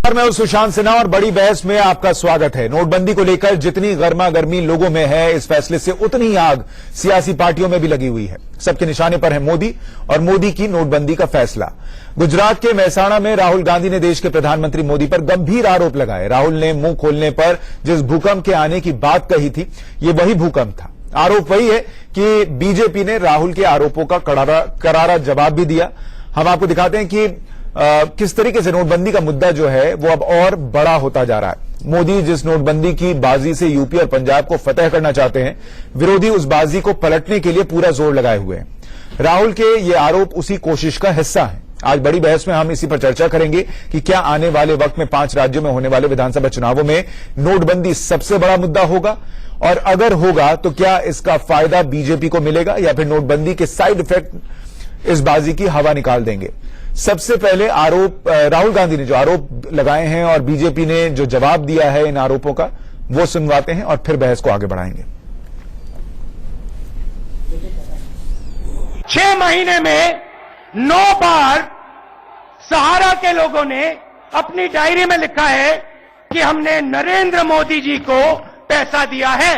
मैं हूं सुशांत सिन्हा और बड़ी बहस में आपका स्वागत है। नोटबंदी को लेकर जितनी गर्मा गर्मी लोगों में है, इस फैसले से उतनी आग सियासी पार्टियों में भी लगी हुई है। सबके निशाने पर है मोदी और मोदी की नोटबंदी का फैसला। गुजरात के मेहसाणा में राहुल गांधी ने देश के प्रधानमंत्री मोदी पर गंभीर आरोप लगाए। राहुल ने मुंह खोलने पर जिस भूकंप के आने की बात कही थी, ये वही भूकंप था। आरोप वही है कि बीजेपी ने राहुल के आरोपों का करारा जवाब भी दिया। हम आपको दिखाते हैं कि किस तरीके से नोटबंदी का मुद्दा जो है वो अब और बड़ा होता जा रहा है। मोदी जिस नोटबंदी की बाजी से यूपी और पंजाब को फतह करना चाहते हैं, विरोधी उस बाजी को पलटने के लिए पूरा जोर लगाए हुए हैं। राहुल के ये आरोप उसी कोशिश का हिस्सा है। आज बड़ी बहस में हम इसी पर चर्चा करेंगे कि क्या आने वाले वक्त में 5 राज्यों में होने वाले विधानसभा चुनावों में नोटबंदी सबसे बड़ा मुद्दा होगा, और अगर होगा तो क्या इसका फायदा बीजेपी को मिलेगा या फिर नोटबंदी के साइड इफेक्ट इस बाजी की हवा निकाल देंगे। सबसे पहले आरोप राहुल गांधी ने जो आरोप लगाए हैं और बीजेपी ने जो जवाब दिया है इन आरोपों का, वो सुनवाते हैं और फिर बहस को आगे बढ़ाएंगे। 6 महीने में 9 बार सहारा के लोगों ने अपनी डायरी में लिखा है कि हमने नरेंद्र मोदी जी को पैसा दिया है।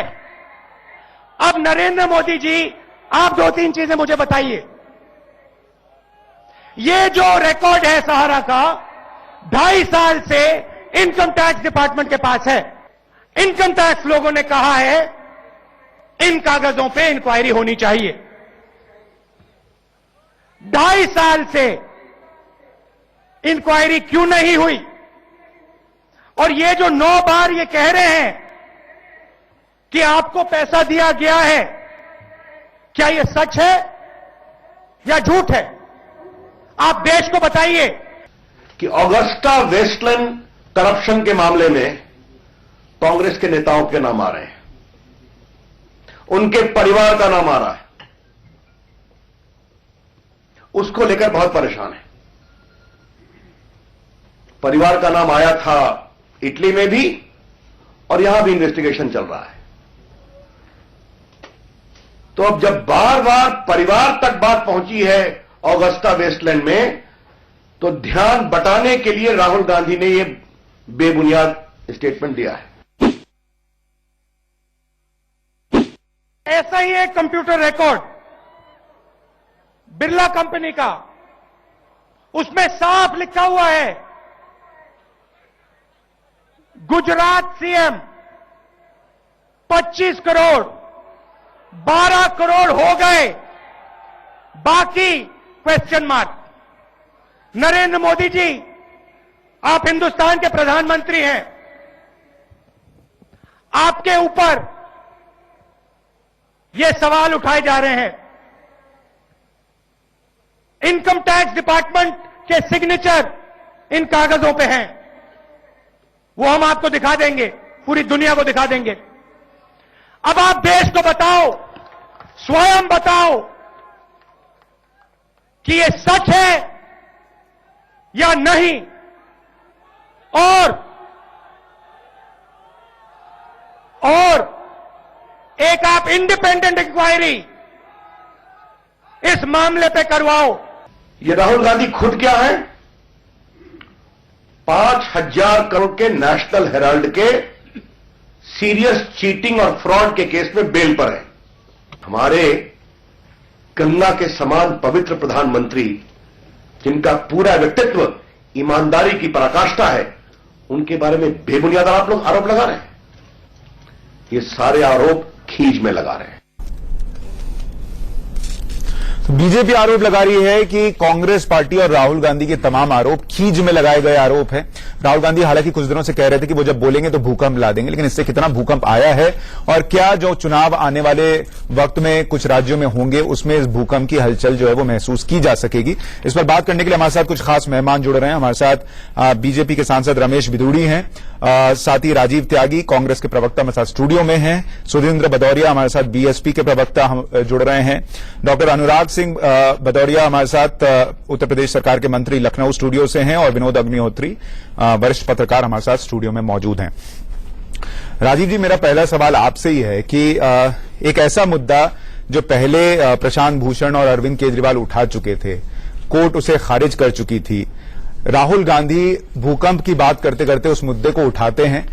अब नरेंद्र मोदी जी, आप 2-3 चीजें मुझे बताइए। ये जो रिकॉर्ड है सहारा का, 2.5 साल से इनकम टैक्स डिपार्टमेंट के पास है। इनकम टैक्स लोगों ने कहा है इन कागजों पे इंक्वायरी होनी चाहिए। 2.5 साल से इंक्वायरी क्यों नहीं हुई? और ये जो 9 बार ये कह रहे हैं कि आपको पैसा दिया गया है, क्या ये सच है या झूठ है? आप देश को बताइए। कि ऑगस्टा वेस्टलैंड करप्शन के मामले में कांग्रेस के नेताओं के नाम आ रहे हैं, उनके परिवार का नाम आ रहा है, उसको लेकर बहुत परेशान है। परिवार का नाम आया था इटली में भी और यहां भी इन्वेस्टिगेशन चल रहा है। तो अब जब बार बार परिवार तक बात पहुंची है ऑगस्टा वेस्टलैंड में, तो ध्यान बटाने के लिए राहुल गांधी ने यह बेबुनियाद स्टेटमेंट दिया है। ऐसा ही एक कंप्यूटर रिकॉर्ड बिरला कंपनी का, उसमें साफ लिखा हुआ है गुजरात सीएम 25 करोड़, 12 करोड़ हो गए, बाकी क्वेश्चन मार्क। नरेंद्र मोदी जी, आप हिंदुस्तान के प्रधानमंत्री हैं, आपके ऊपर ये सवाल उठाए जा रहे हैं। इनकम टैक्स डिपार्टमेंट के सिग्नेचर इन कागजों पे हैं, वो हम आपको दिखा देंगे, पूरी दुनिया को दिखा देंगे। अब आप देश को बताओ, स्वयं बताओ कि ये सच है या नहीं। और एक आप इंडिपेंडेंट इंक्वायरी इस मामले पे करवाओ। ये राहुल गांधी खुद क्या है? 5,000 करोड़ के नेशनल हेराल्ड के सीरियस चीटिंग और फ्रॉड के केस में बेल पर है। हमारे गंगा के समान पवित्र प्रधानमंत्री, जिनका पूरा व्यक्तित्व ईमानदारी की पराकाष्ठा है, उनके बारे में बेबुनियाद आप लोग आरोप लगा रहे हैं। ये सारे आरोप खींच में लगा रहे हैं। तो बीजेपी आरोप लगा रही है कि कांग्रेस पार्टी और राहुल गांधी के तमाम आरोप खींच में लगाए गए आरोप हैं। राहुल गांधी हालांकि कुछ दिनों से कह रहे थे कि वो जब बोलेंगे तो भूकंप ला देंगे, लेकिन इससे कितना भूकंप आया है और क्या जो चुनाव आने वाले वक्त में कुछ राज्यों में होंगे उसमें इस भूकंप की हलचल जो है वो महसूस की जा सकेगी। इस पर बात करने के लिए हमारे साथ कुछ खास मेहमान जुड़ रहे हैं। हमारे साथ बीजेपी के सांसद रमेश बिधूड़ी हैं, साथ ही राजीव त्यागी कांग्रेस के प्रवक्ता हमारे साथ स्टूडियो में हैं, सुधींद्र भदौरिया हमारे साथ बीएसपी के प्रवक्ता जुड़ रहे हैं, डॉक्टर अनुराग सिंह भदौरिया हमारे साथ उत्तर प्रदेश सरकार के मंत्री लखनऊ स्टूडियो से हैं और विनोद अग्निहोत्री वरिष्ठ पत्रकार हमारे साथ स्टूडियो में मौजूद हैं। राजीव जी, मेरा पहला सवाल आपसे ही है कि एक ऐसा मुद्दा जो पहले प्रशांत भूषण और अरविंद केजरीवाल उठा चुके थे, कोर्ट उसे खारिज कर चुकी थी, राहुल गांधी भूकंप की बात करते करते उस मुद्दे को उठाते हैं,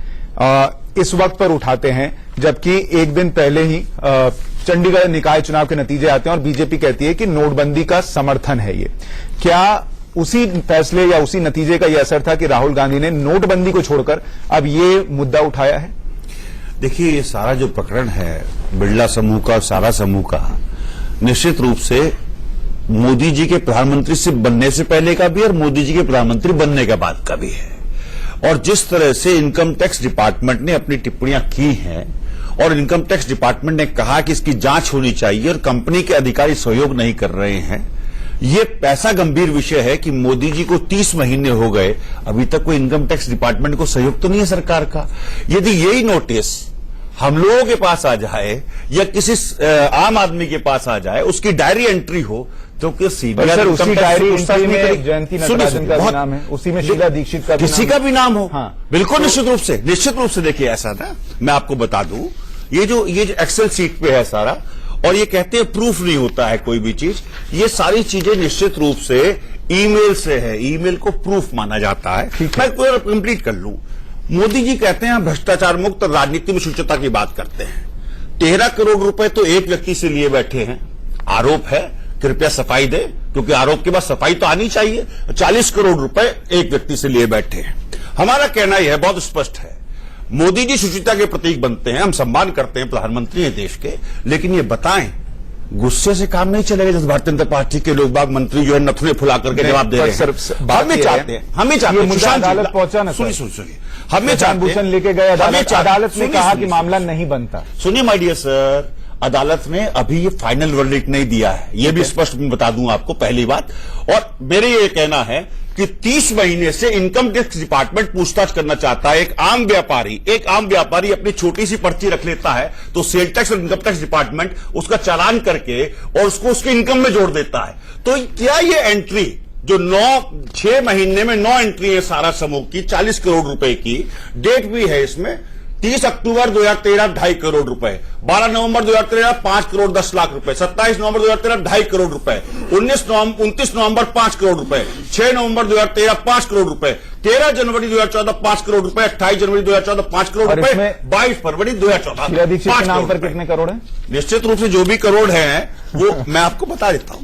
इस वक्त पर उठाते हैं जबकि एक दिन पहले ही चंडीगढ़ निकाय चुनाव के नतीजे आते हैं और बीजेपी कहती है कि नोटबंदी का समर्थन है ये। क्या उसी फैसले या उसी नतीजे का यह असर था कि राहुल गांधी ने नोटबंदी को छोड़कर अब ये मुद्दा उठाया है? देखिए, ये सारा जो प्रकरण है बिरला समूह का और सारा समूह का, निश्चित रूप से मोदी जी के प्रधानमंत्री से बनने से पहले का भी और मोदी जी के प्रधानमंत्री बनने के बाद का भी है। और जिस तरह से इनकम टैक्स डिपार्टमेंट ने अपनी टिप्पणियां की हैं और इनकम टैक्स डिपार्टमेंट ने कहा कि इसकी जांच होनी चाहिए और कंपनी के अधिकारी सहयोग नहीं कर रहे हैं, ये ऐसा गंभीर विषय है कि मोदी जी को 30 महीने हो गए, अभी तक कोई इनकम टैक्स डिपार्टमेंट को सहयोग तो नहीं है सरकार का। यदि यही नोटिस हम लोगों के पास आ जाए या किसी आम आदमी के पास आ जाए, उसकी डायरी एंट्री हो, तो क्या सीबीआई सर उसी डायरी एंट्री में जयंती नटराजन का भी नाम है, उसी में शीला दीक्षित का किसी का भी नाम हो? हाँ। बिल्कुल, निश्चित रूप से देखिए, ऐसा ना मैं आपको बता दूं, ये जो एक्सेल शीट पे है सारा, और ये कहते हैं प्रूफ नहीं होता है कोई भी चीज, ये सारी चीजें निश्चित रूप से ईमेल से है, ईमेल को प्रूफ माना जाता है। मैं पूरा कंप्लीट कर लूं। मोदी जी कहते हैं भ्रष्टाचार मुक्त राजनीति में शुचिता की बात करते हैं। 13 करोड़ रुपए तो एक व्यक्ति से लिए बैठे हैं, आरोप है, कृपया सफाई दे, क्योंकि आरोप के बाद सफाई तो आनी चाहिए। 40 करोड़ रुपए एक व्यक्ति से लिए बैठे हैं। हमारा कहना यह है, बहुत स्पष्ट है, मोदी जी शुचिता के प्रतीक बनते हैं, हम सम्मान करते हैं, प्रधानमंत्री हैं देश के, लेकिन ये बताएं, गुस्से से काम नहीं चलेगा। जैसे भारतीय जनता पार्टी के लोग बाग मंत्री जो है नथुने फुला करके जवाब दे रहे हैं। हमें चाहते हैं अदालत पहुंचा ना, सुनिए, हमें चाहते लेके गए अदालत ने कहा कि मामला नहीं बनता। सुनिए माय डियर सर, अदालत ने अभी ये फाइनल वर्डिक्ट नहीं दिया है, ये भी स्पष्ट बता दूं आपको, पहली बात। और मेरे ये कहना है कि 30 महीने से इनकम टैक्स डिपार्टमेंट पूछताछ करना चाहता है। एक आम व्यापारी अपनी छोटी सी पर्ची रख लेता है तो सेल टैक्स और इनकम टैक्स डिपार्टमेंट उसका चालान करके और उसको उसके इनकम में जोड़ देता है। तो क्या ये एंट्री जो 6 महीने में 9 एंट्री है सारा समूह की, 40 करोड़ रुपए की, डेट भी है इसमें 30 अक्टूबर 2013 2.5 करोड़ रुपए, 12 नवंबर 2013 5 करोड़ 10 लाख रुपए, 27 नवंबर 2013 2.5 करोड़ रुपए, 29 नवंबर 5 करोड़ रुपए, 6 नवंबर 2013 5 करोड़ रुपए, 13 जनवरी 2014 5 करोड़ रुपए, 28 जनवरी 2014 5 करोड़ रुपए, 22 फरवरी 2014 शीला दीक्षित के नाम पर कितने करोड़ है? निश्चित रूप से जो भी करोड़ है वो मैं आपको बता देता हूं।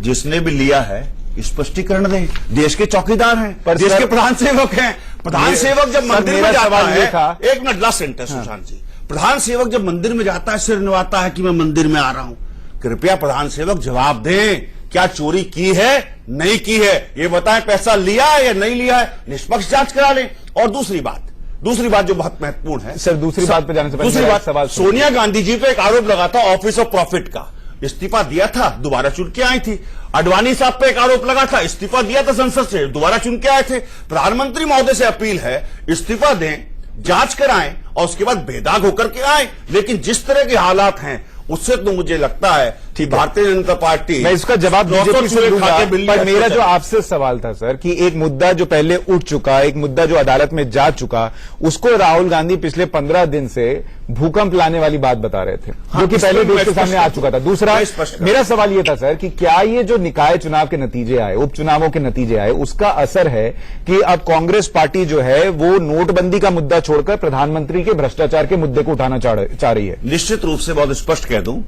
जिसने भी लिया है स्पष्टीकरण दें, देश के चौकीदार हैं, देश के प्रधान सेवक हैं। प्रधान सेवक जब मंदिर में जाता है, एक मिनट, लास्ट सेंटेंस सुशांत जी, प्रधान सेवक जब मंदिर में जाता है, सिर निभाता है कि मैं मंदिर में आ रहा हूं, कृपया प्रधान सेवक जवाब दें, क्या चोरी की है, नहीं की है, ये बताएं, पैसा लिया है या नहीं लिया है, निष्पक्ष जांच करा लें। और दूसरी बात जो बहुत महत्वपूर्ण है सर, दूसरी बात पे जाने से पहले दूसरी बात, सवाल, सोनिया गांधी जी पे एक आरोप लगा था ऑफिस ऑफ प्रॉफिट का, इस्तीफा दिया था, दोबारा चुन के आई थी। अडवाणी साहब पे एक आरोप लगा था, इस्तीफा दिया था संसद से, दोबारा चुन के आए थे। प्रधानमंत्री महोदय से अपील है, इस्तीफा दें, जांच कराएं और उसके बाद बेदाग होकर के आए। लेकिन जिस तरह के हालात हैं उससे तो मुझे लगता है कि भारतीय जनता पार्टी, मैं इसका जवाब बीजेपी से दूंगा, पर मेरा जो आपसे सवाल था सर कि एक मुद्दा जो पहले उठ चुका, एक मुद्दा जो अदालत में जा चुका, उसको राहुल गांधी पिछले 15 दिन से भूकंप लाने वाली बात बता रहे थे, जो कि पहले देश के सामने आ चुका था। दूसरा मेरा सवाल यह था सर कि क्या ये जो निकाय चुनाव के नतीजे आए, उपचुनावों के नतीजे आए, उसका असर है कि अब कांग्रेस पार्टी जो है वो नोटबंदी का मुद्दा छोड़कर प्रधानमंत्री के भ्रष्टाचार के मुद्दे को उठाना चाह रही है? निश्चित रूप से बहुत स्पष्ट कह दूं,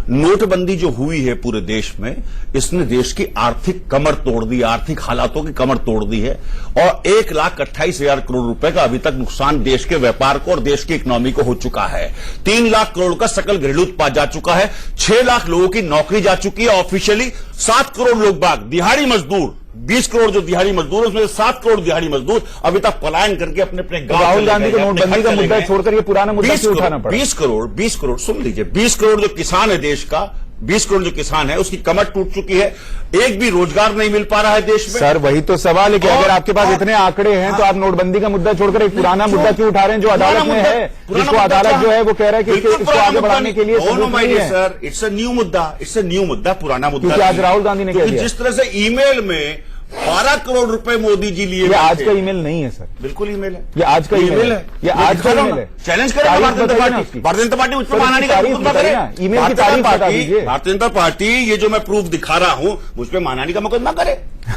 नोटबंदी जो हुई है पूरे देश में, इसने देश की आर्थिक कमर तोड़ दी, आर्थिक हालातों की कमर तोड़ दी है। और 1,28,000 करोड़ रुपए का अभी तक नुकसान देश के व्यापार को और देश की इकोनॉमी को हो चुका है। 3 लाख करोड़ का सकल घरेलू उत्पाद जा चुका है, 6 लाख लोगों की नौकरी जा चुकी है ऑफिशियली, 7 करोड़ लोग बाग दिहाड़ी मजदूर, 20 करोड़ जो दिहाड़ी मजदूर, उसमें 7 करोड़ दिहाड़ी मजदूर अभी तक पलायन करके अपने अपने गांव। राहुल गांधी को नोटबंदी का मुद्दा छोड़कर ये पुराना मुद्दा क्यों उठाना पड़ा? 20 करोड़ सुन लीजिए, 20 करोड़ जो किसान है देश का, 20 करोड़ जो किसान है उसकी कमर टूट चुकी है, एक भी रोजगार नहीं मिल पा रहा है देश में। सर वही तो सवाल है कि अगर आपके पास इतने आंकड़े हैं तो आप नोटबंदी का मुद्दा छोड़कर एक पुराना मुद्दा क्यों उठा रहे हैं जो अदालत में है, जिसको अदालत जो है वो कह रहा है कि इसको आगे बढ़ाने के लिए सर इट्स अ न्यू मुद्दा, पुराना मुद्दा, क्योंकि आज राहुल गांधी ने कह दिया। जिस तरह से ईमेल में 12 करोड़ रुपए मोदी जी लिए ये आज थे। का ईमेल नहीं है सर, बिल्कुल ईमेल है, ये आज का ईमेल है, ये आज का ईमेल है। चैलेंज करेगा तारीख भारतीय जनता बताइए ना पार्टी, उसकी। भारतीय जनता पार्टी उसमें सर, मानहानि का तारीख मुकदमा बताइए करे। ना, ईमेल की तारीख बता दीजिए। भारतीय जनता पार्टी ये जो मैं प्रूफ दिखा रहा हूं मुझ पे मानहानि का मुकदमा करे,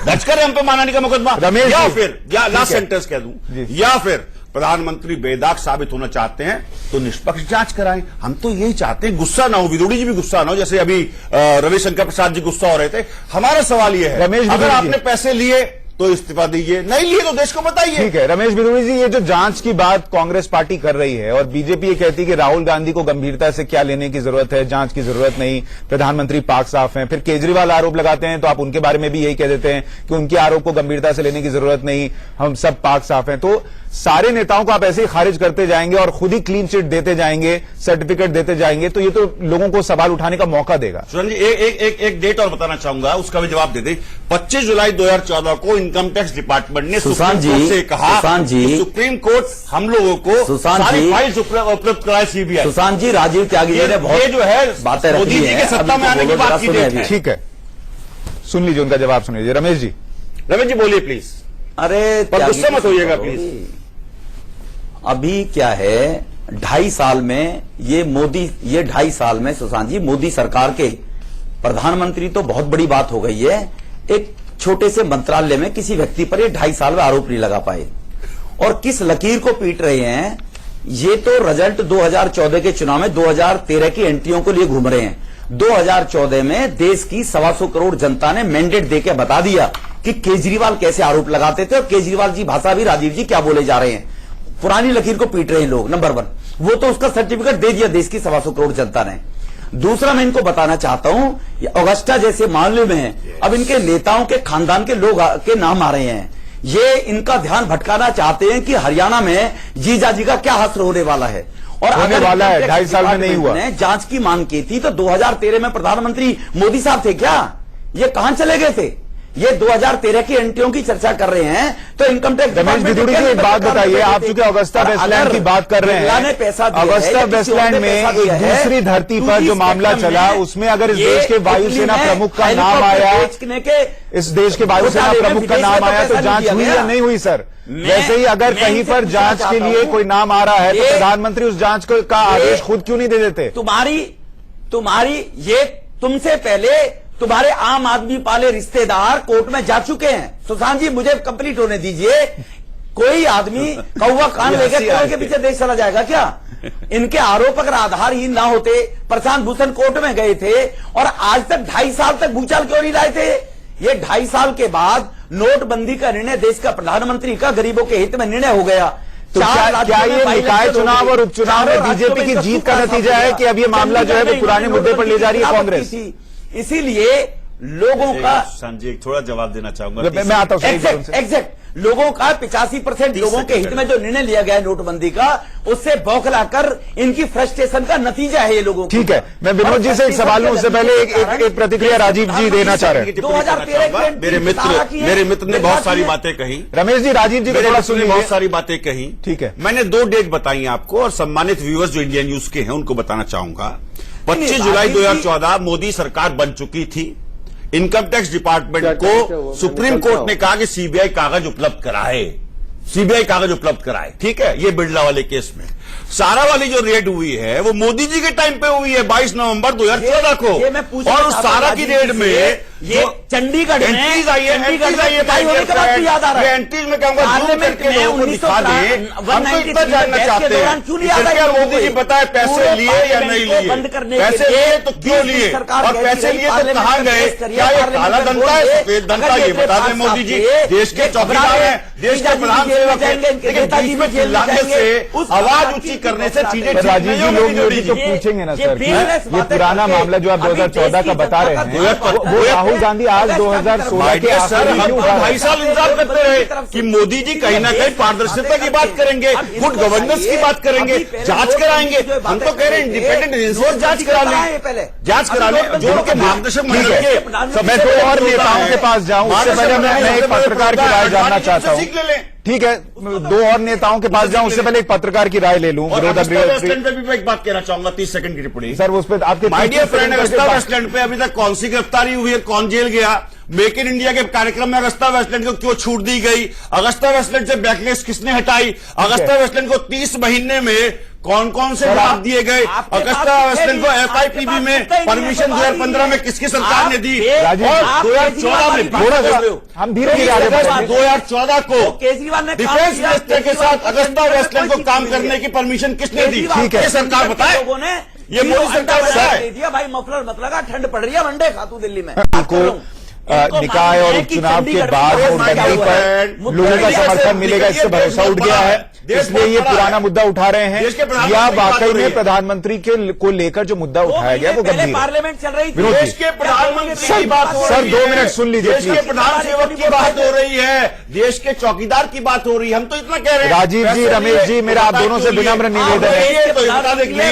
दर्ज करे हम पे मानहानि का मुकदमा, रमेश या जी, फिर या लास्ट है। सेंटेंस कह दूं, जी। या फिर प्रधानमंत्री बेदाग साबित होना चाहते हैं तो निष्पक्ष जांच कराएं। हम तो यही चाहते हैं, गुस्सा ना हो, विदुड़ी जी भी गुस्सा ना हो, जैसे अभी रविशंकर प्रसाद जी गुस्सा हो रहे थे। हमारा सवाल यह है, रमेश अगर विदुड़ी आपने जी। पैसे लिए तो इस्तीफा दीजिए, नहीं लिए तो देश को बताइए। ठीक है रमेश बिदुड़ी जी, ये जो जांच की बात कांग्रेस पार्टी कर रही है और बीजेपी ये कहती है कि राहुल गांधी को गंभीरता से क्या लेने की जरूरत है, जांच की जरूरत नहीं, प्रधानमंत्री पाक साफ हैं। फिर केजरीवाल आरोप लगाते हैं तो आप उनके बारे में भी यही कह देते हैं कि उनके आरोप को गंभीरता से लेने की जरूरत नहीं, हम सब पाक साफ हैं। तो सारे नेताओं को आप ऐसे ही खारिज करते जाएंगे और खुद ही क्लीन चिट देते जाएंगे, सर्टिफिकेट देते जाएंगे, तो ये तो लोगों को सवाल उठाने का मौका देगा। सुरन जी एक डेट और बताना चाहूंगा, उसका भी जवाब दे दें। 25 जुलाई 2014 को इनकम टैक्स डिपार्टमेंट ने सुशांत सुप्रीम कोर्ट जी, से कहा सुशांत जी, कि सुप्रीम कोर्ट हम लोगों को सुशांत सारी जी, फाइल्स उपलब्ध कराए सीबीआई। सुशांत जी, राजीव त्यागी जी ने बहुत ये जो है बातें रखी मोदी जी हैं, के सत्ता अभी में तो आने की बोलो, बात जरा की सुनिए डेट अभी। है। ठीक है, सुन लीजिए उनका जवाब, सुन लीजिए रमेश जी। रमेश जी बोलिए प्लीज, अरे पर त्यागी गुस्सा जी, मत होइएगा, सुनो। प्लीज। अभी क्या है, 2.5 साल में ये 2.5 साल में सुशांत जी मोदी सरकार के प्रधानमंत्री तो बहुत बड़ी बात हो गई है। एक छोटे से मंत्रालय में किसी व्यक्ति पर ये 2.5 साल में आरोप नहीं लगा पाए और किस लकीर को पीट रहे हैं। ये तो रिजल्ट 2014 के चुनाव में 2013 की एंट्रियों को लिए घूम रहे हैं। 2014 में देश की 125 करोड़ जनता ने मैंडेट देके बता दिया कि केजरीवाल कैसे आरोप लगाते थे और केजरीवाल जी भाषा भी राजीव जी क्या बोले जा रहे हैं। पुरानी लकीर को पीट रहे हैं लोग, नंबर 1। वो तो उसका सर्टिफिकेट दे दिया देश की 125 करोड़ जनता ने। दूसरा मैं इनको बताना चाहता हूं, ये अगस्ता जैसे मामले में है, अब इनके नेताओं के खानदान के लोग के नाम आ रहे हैं। ये इनका ध्यान भटकाना चाहते हैं कि हरियाणा में जीजाजी का क्या हश्र होने वाला है। और होने अगर वाला है, इनके 2.5 साल में नहीं हुआ। ने जांच की मांग की थी तो 2013 में प्रधानमंत्री मोदी साहब थे क्या? ये कहां चले गए थे? ये 2013 की एंट्रियों की चर्चा कर रहे हैं तो इनकम टैक्स रमेश बिदुड़ी जी एक बात बताइए, आप चूंकि अगस्ता वेस्टलैंड की बात कर रहे हैं, अगस्ता वेस्टलैंड में एक दूसरी धरती पर जो मामला चला उसमें अगर इस देश के वायुसेना प्रमुख का नाम आया, इस देश के वायुसेना प्रमुख का नाम आया तो जांच हुई या नहीं हुई सर? वैसे ही अगर कहीं पर जांच के लिए कोई नाम आ रहा है तो प्रधानमंत्री उस जांच का आदेश खुद क्यों नहीं दे देते? तुम्हारी ये तुमसे पहले तुम्हारे आम आदमी पाले रिश्तेदार कोर्ट में जा चुके हैं। सुशांत जी मुझे कंप्लीट होने दीजिए। कोई आदमी कौवा कान लेकर कौवे के पीछे देश चला जाएगा क्या? इनके आरोप अगर आधारहीन ना होते, प्रशांत भूषण कोर्ट में गए थे और आज तक 2.5 साल तक भूचाल क्यों नहीं लाए थे? ये 2.5 साल के बाद नोटबंदी का निर्णय देश का प्रधानमंत्री का गरीबों के हित में निर्णय हो गया। तो क्या ये निकाय चुनाव और उपचुनाव में बीजेपी की जीत का नतीजा है कि अब ये मामला जो है वो पुराने मुद्दे पर ले जा रही है कांग्रेस? इसीलिए लोगों का संजय थोड़ा जवाब देना चाहूंगा। मैं आता हूं एग्जैक्ट लोगों का 85% लोगों के हित में जो निर्णय लिया गया है नोटबंदी का, उससे बौखलाकर इनकी फ्रस्ट्रेशन का नतीजा है ये लोगों। ठीक है, मैं विनोद जी से एक सवाल लूं, उससे पहले एक प्रतिक्रिया राजीव जी देना चाह रहे हैं। 2013 मेरे मित्र ने बहुत सारी बातें कही। रमेश जी, राजीव जी को थोड़ा सुनिए। बहुत सारी बातें कही, ठीक है। मैंने 2 डेट बताई आपको और सम्मानित व्यूअर्स जो इंडिया न्यूज के हैं उनको बताना चाहूंगा। 25 जुलाई 2014 मोदी सरकार बन चुकी थी। इनकम टैक्स डिपार्टमेंट को सुप्रीम कोर्ट ने कहा कि सीबीआई कागज उपलब्ध कराए, सीबीआई कागज उपलब्ध कराए। ठीक है, ये बिरला वाले केस में सारा वाली जो रेड हुई है वो मोदी जी के टाइम पे हुई है, 22 नवंबर 2014 को। और उस सारा की रेड में ये चंडीगढ़ में एंट्रीज आई है, एंट्रीज में कहूंगा जूम करके लोगों को दिखा दें। हम तो इतना जानना चाहते हैं मोदी जी बताए पैसे लिए या नहीं लिए, पैसे लिए तो क्यों लिए और पैसे लिए तो कहां गए? क्या ये काला धंधा है, सफेद धंधा? ये बता दें मोदी जी। देश के चौकीदार हैं, देश के प्रधान सेवक हैं, लेकिन बीच में चिल्लाने से, आवाज ऊंची करने से चीजें राजीव जी लोग मोदी तो पूछेंगे ना सर, ये पुराना मामला जो आप 2014 का बता रहे हैं वो राहुल गांधी आज 2016 के सर हम तो 2.5 साल इंतजार करते रहे कि मोदी जी कहीं ना कहीं पारदर्शिता की बात करेंगे, गुड गवर्नेंस की बात करेंगे, जांच कराएंगे। हम तो कह रहे हैं इंडिपेंडेंट एजेंसी जांच करा लें, जांच करा लें जो उनके मार्गदर्शक मंडल के। मैं तो और नेताओं के पास जाऊं उससे पहले मैं एक पत्रकार की राय जानना चाहता हूं। ठीक है, 2 और नेताओं के पास जाऊं उससे पहले एक पत्रकार की राय ले लूं। वेस्टलैंड पे भी मैं एक बात कहना चाहूंगा, 30 सेकंड की टिप्पणी सर। उस पर आपके my dear friend, Agusta Westland पे अभी तक कौन सी गिरफ्तारी हुई है, कौन जेल गया मेक इन इंडिया के कार्यक्रम में अगस्ता वेस्टलैंड को क्यों छूट दी गई, अगस्ता वेस्टलैंड से बैकलिस्ट किसने हटाई, अगस्ता वेस्टलैंड को 30 महीने में कौन कौन से लाभ दिए गए, अगस्ता वेस्टलैंड को एफआईपीबी में परमिशन 2015 में किसकी सरकार ने दी, और 2014 में हम धीरे धीरे आगे बढ़ेंगे। 2014 को केजरीवाल ने डिफेंस मिनिस्टर के साथ अगस्ता वेस्टलैंड को काम करने की परमिशन किसने दी, ठीक है। ये सरकार बताए, लोगों ने ये मोदी सरकार बताए। दे दिया भाई, मफलर मत लगा, ठंड पड़ रही है, वनडे खा तू दिल्ली में। निकाय और उपचुनाव के बाद नोटबंदी पर लोगों का समर्थन मिलेगा, इससे भरोसा उठ गया है, इसलिए ये पुराना मुद्दा उठा रहे हैं, या वाकई में प्रधानमंत्री के को लेकर जो मुद्दा उठाया गया वो गंभीर है? पार्लियामेंट चल रही थी, विनोद देश के प्रधानमंत्री की बात हो सर, रही है, 2 मिनट सुन लीजिए देश के प्रधान सेवक की बात हो रही है, देश के चौकीदार की बात हो रही है, हम तो इतना कह रहे हैं। राजीव जी, रमेश जी, मेरा आप दोनों से विनम्र निवेदन है,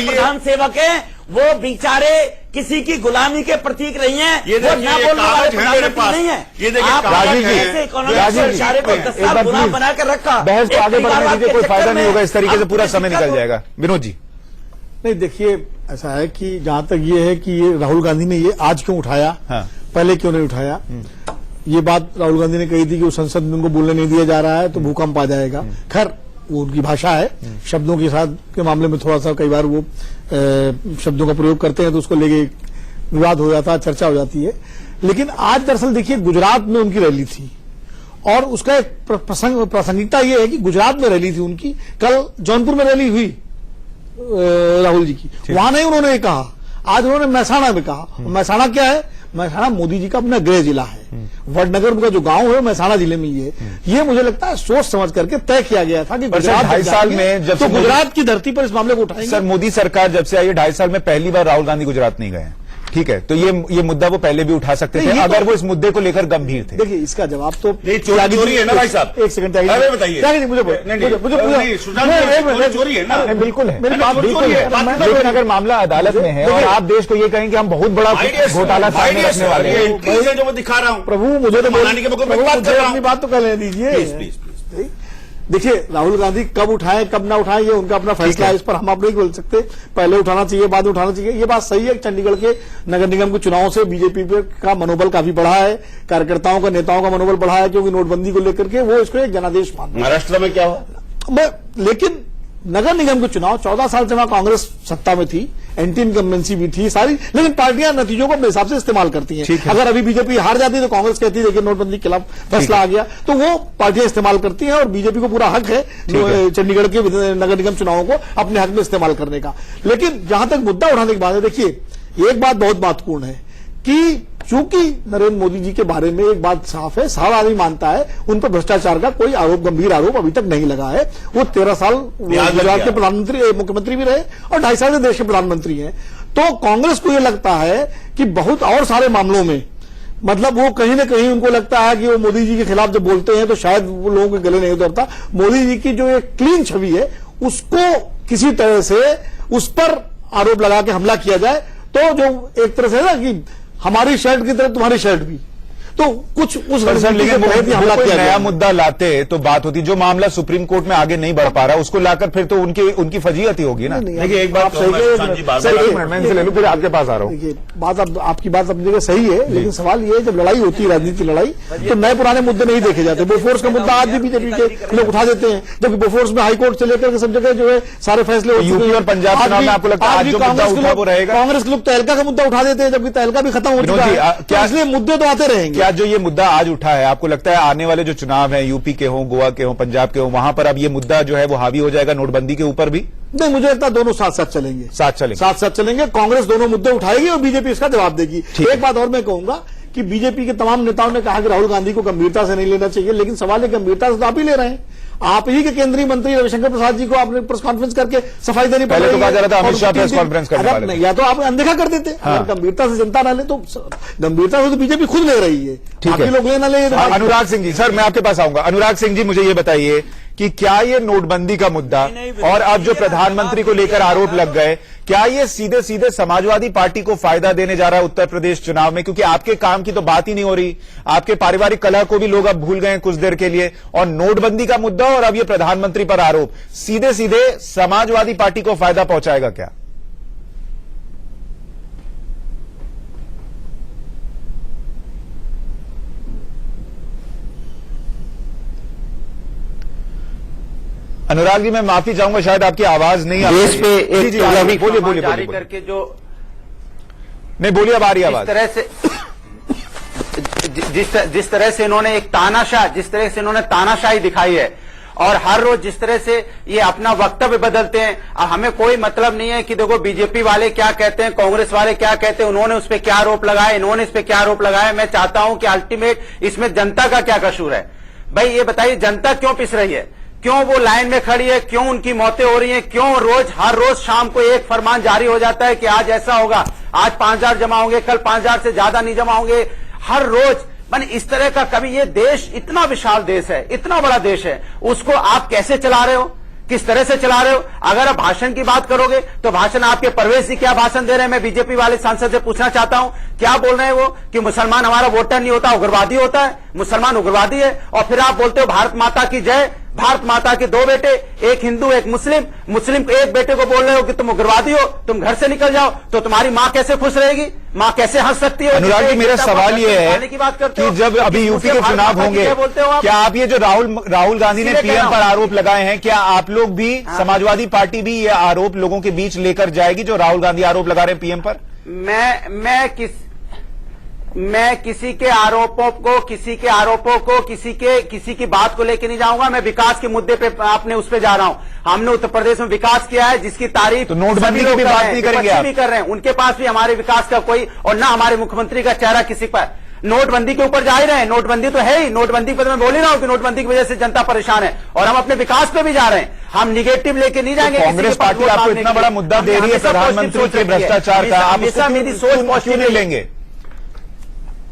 प्रधान सेवक है वो, बेचारे किसी की गुलामी के प्रतीक नहीं है, ये वो ना बोलने वाले प्रधानमंत्री नहीं है। ये देखिए, आप राजीव जी, ऐसे इकोनॉमिक राजीव जी, इशारे को 10 साल गुलाम बना कर रखा, बहस को आगे बढ़ने दीजिए, कोई फायदा नहीं होगा, इस तरीके से पूरा समय निकल जाएगा। जाएगा। विनोद जी, नहीं, देखिए ऐसा है कि जहां तक ये है कि ये राहुल गांधी ने ये आज क्यों उठाया, हाँ। पहले क्यों नहीं उठाया, ये बात राहुल गांधी ने कही थी कि वो संसद में उनको बोलने नहीं दिया जा रहा है तो भूकंप आ जाएगा। खैर, वो उनकी भाषा है, शब्दों के साथ के मामले में थोड़ा सा कई बार वो शब्दों का प्रयोग करते हैं तो उसको लेके विवाद हो जाता है, चर्चा हो जाती है। लेकिन आज दरअसल देखिए, गुजरात में उनकी रैली थी और उसका एक प्रासंगिकता ये है कि गुजरात में रैली थी उनकी, कल जौनपुर में रैली हुई राहुल जी की, वहां नहीं उन्होंने ये कहा, आज उन्होंने महसाणा में कहा। महसाणा क्या है? महसाणा मोदी जी का अपना गृह जिला है, वडनगर का जो गांव है महसाणा जिले में ये मुझे लगता है सोच समझ करके तय किया गया था कि गुजरात 2.5 साल में जब तो से गुजरात की धरती पर इस मामले को उठाएंगे। सर, मोदी सरकार जब से आई है 2.5 साल में पहली बार राहुल गांधी गुजरात नहीं गए हैं, ठीक है, तो ये मुद्दा वो पहले भी उठा सकते थे अगर वो इस मुद्दे को लेकर गंभीर थे। देखिए, इसका जवाब तो चोरी है ना भाई साहब, एक सेकंड अरे बताइए, मुझे चोरी है ना, बिल्कुल है, मेरी बात बिल्कुल है, लेकिन अगर मामला अदालत में है और आप देश को ये कहें कि हम बहुत बड़ा घोटाला सामने रखने वाले हैं, जो मैं दिखा रहा हूँ, प्रभु मुझे तो मनाने के मौके पर बात कर रहा हूं। अपनी बात तो कर लेने दीजिए। देखिए, राहुल गांधी कब उठाए कब ना उठाए ये उनका अपना फैसला है, इस पर हम आप नहीं बोल सकते, पहले उठाना चाहिए बाद में उठाना चाहिए। ये बात सही है, चंडीगढ़ के नगर निगम के चुनाव से बीजेपी का मनोबल काफी बढ़ा है, कार्यकर्ताओं का, नेताओं का मनोबल बढ़ा है, क्योंकि नोटबंदी को लेकर के वो इसको एक जनादेश मानते हैं। महाराष्ट्र में क्या हुआ? लेकिन नगर निगम के चुनाव 14 साल से वहां कांग्रेस सत्ता में थी, एंटी इनकम्बेंसी भी थी सारी, लेकिन पार्टियां नतीजों को अपने हिसाब से इस्तेमाल करती हैं। अगर अभी बीजेपी हार जाती है तो कांग्रेस कहती है देखिए नोटबंदी के खिलाफ फैसला आ गया, तो वो पार्टियां इस्तेमाल करती हैं और बीजेपी को पूरा हक है चंडीगढ़ के नगर निगम चुनावों को अपने हक में इस्तेमाल करने का। लेकिन जहां तक मुद्दा उठाने की बात है, देखिए एक बात बहुत महत्वपूर्ण है कि चूंकि नरेंद्र मोदी जी के बारे में एक बात साफ है, सारा आदमी मानता है उन पर भ्रष्टाचार का कोई आरोप, गंभीर आरोप अभी तक नहीं लगा है। वो 13 साल गुजरात के प्रधानमंत्री, मुख्यमंत्री भी रहे और 2.5 साल से देश के प्रधानमंत्री हैं। तो कांग्रेस को यह लगता है कि बहुत और सारे मामलों में, मतलब वो कहीं ना कहीं उनको लगता है कि वो मोदी जी के खिलाफ जब बोलते हैं तो शायद वो लोगों के गले नहीं उतरता। मोदी जी की जो एक क्लीन छवि है उसको किसी तरह से उस पर आरोप लगा के हमला किया जाए, तो जो एक तरह से ना कि हमारी शर्ट की तरह तुम्हारी शर्ट भी, तो कुछ उस हमला किया, नया मुद्दा लाते तो बात होती। जो मामला सुप्रीम कोर्ट में आगे नहीं बढ़ पा रहा उसको लाकर फिर तो उनकी फजीहती होगी ना। देखिए एक बात मैं इनसे ले लूं, फिर आपके पास आ रहा हूं। देखिए बात आपकी बात अपनी जगह सही है, लेकिन सवाल ये है जब लड़ाई होती है, राजनीति लड़ाई, तो नए पुराने मुद्दे नहीं देखे जाते। बोफोर्स का मुद्दा आज भी बीजेपी के लोग उठा देते हैं, जबकि बोफोर्स में हाईकोर्ट से लेकर सब जगह जो है सारे फैसले यूपी और पंजाब चुनाव में आपको लगता है आज जो मुद्दा उठा वो रहेगा? कांग्रेस के लोग तहलका का मुद्दा उठा देते हैं, जबकि तहलका भी खत्म हो चुका है, क्या इसलिए मुद्दे तो आते रहेंगे। क्या जो ये मुद्दा आज उठा है आपको लगता है आने वाले जो चुनाव है यूपी के हों, गोवा के हों, पंजाब के हों, वहां पर अब ये मुद्दा जो है वो हावी हो जाएगा नोटबंदी के ऊपर भी? नहीं, मुझे लगता है दोनों साथ साथ चलेंगे, साथ चलेंगे। कांग्रेस दोनों मुद्दे उठाएगी और बीजेपी इसका जवाब देगी। एक बात और मैं कहूंगा कि बीजेपी के तमाम नेताओं ने कहा कि राहुल गांधी को गंभीरता से नहीं लेना चाहिए, लेकिन सवाल है गंभीरता से तो आप ही ले रहे हैं। आप ही के केंद्रीय मंत्री रविशंकर प्रसाद जी को आपने प्रेस कॉन्फ्रेंस करके सफाई देनी पड़ी। पहले तो कहा जा रहा था अमित शाह प्रेस कॉन्फ्रेंस करने वाले थे, या तो आप अनदेखा कर देते। अगर गंभीरता से जनता ना ले तो गंभीरता से तो बीजेपी खुद ले रही है, बाकी लोग ले ना ले। अनुराग सिंह जी, सर मैं आपके पास आऊंगा। अनुराग सिंह जी, मुझे ये बताइए कि क्या ये नोटबंदी का मुद्दा और अब जो प्रधानमंत्री को लेकर आरोप लग गए, क्या ये सीधे सीधे समाजवादी पार्टी को फायदा देने जा रहा है उत्तर प्रदेश चुनाव में? क्योंकि आपके काम की तो बात ही नहीं हो रही, आपके पारिवारिक कलह को भी लोग अब भूल गए कुछ देर के लिए, और नोटबंदी का मुद्दा और अब ये प्रधानमंत्री पर आरोप सीधे सीधे समाजवादी पार्टी को फायदा पहुंचाएगा क्या? अनुराग जी, मैं माफी चाहूंगा, शायद आपकी आवाज नहीं आ रही देश पे है। एक जी, बोलिए बोलिए फरमान बोलिए जारी बोलिए। करके जो नहीं, बोलिए, अब आ रही है जिस आवाज। तरह से जिस तरह से इन्होंने एक जिस तरह से इन्होंने तानाशाही दिखाई है और हर रोज जिस तरह से ये अपना वक्तव्य बदलते हैं, हमें कोई मतलब नहीं है कि देखो बीजेपी वाले क्या कहते हैं, कांग्रेस वाले क्या कहते हैं, उन्होंने उस पर क्या आरोप लगाया, इन्होंने इस पे क्या आरोप लगाया। मैं चाहता हूं कि अल्टीमेट इसमें जनता का क्या कसूर है। भाई ये बताइए, जनता क्यों पिस रही है, क्यों वो लाइन में खड़ी है, क्यों उनकी मौतें हो रही हैं, क्यों हर रोज शाम को एक फरमान जारी हो जाता है कि आज ऐसा होगा, आज 5000 जमा होंगे, कल 5000 से ज्यादा नहीं जमा होंगे। हर रोज माने इस तरह का कभी, ये देश इतना विशाल देश है, इतना बड़ा देश है, उसको आप कैसे चला रहे हो, किस तरह से चला रहे हो। अगर आप भाषण की बात करोगे तो भाषण आपके परवेश जी क्या भाषण दे रहे हैं, मैं बीजेपी वाले सांसद से पूछना चाहता हूं, क्या बोल रहे हैं वो कि मुसलमान हमारा वोटर नहीं होता, उग्रवादी होता है, मुसलमान उग्रवादी है। और फिर आप बोलते हो भारत माता की जय, भारत माता के 2 बेटे, एक हिंदू एक मुस्लिम, मुस्लिम के एक बेटे को बोल रहे हो कि तुम उग्रवादी हो, तुम घर से निकल जाओ, तो तुम्हारी मां कैसे खुश रहेगी, मां कैसे हंस सकती है। अनुराग जी, मेरा सवाल ये है कि कि जब अभी यूपी के चुनाव होंगे, क्या आप ये जो राहुल गांधी ने पीएम पर आरोप लगाए हैं, क्या आप लोग भी, समाजवादी पार्टी भी ये आरोप लोगों के बीच लेकर जाएगी जो राहुल गांधी आरोप लगा रहे हैं पीएम पर? मैं किसी के आरोपों को, किसी की बात को लेकर नहीं जाऊंगा। मैं विकास के मुद्दे पे आपने उस पे जा रहा हूं। हमने उत्तर प्रदेश में विकास किया है जिसकी तारीफ तो नोटबंदी की भी बात नहीं करेंगे आप? भी कर रहे हैं, उनके पास भी हमारे विकास का कोई, और ना हमारे मुख्यमंत्री का चेहरा किसी पर। नोटबंदी के ऊपर जा ही रहे हैं, नोटबंदी तो है ही, नोटबंदी पर मैं बोल ही रहा हूं कि नोटबंदी की वजह से जनता परेशान है, और हम अपने विकास पे भी जा रहे हैं। हम निगेटिव लेके नहीं जाएंगे। कांग्रेस पार्टी आपको इतना बड़ा मुद्दा दे रही है प्रधानमंत्री के भ्रष्टाचार का, आप मेरी सोच क्यों नहीं लेंगे?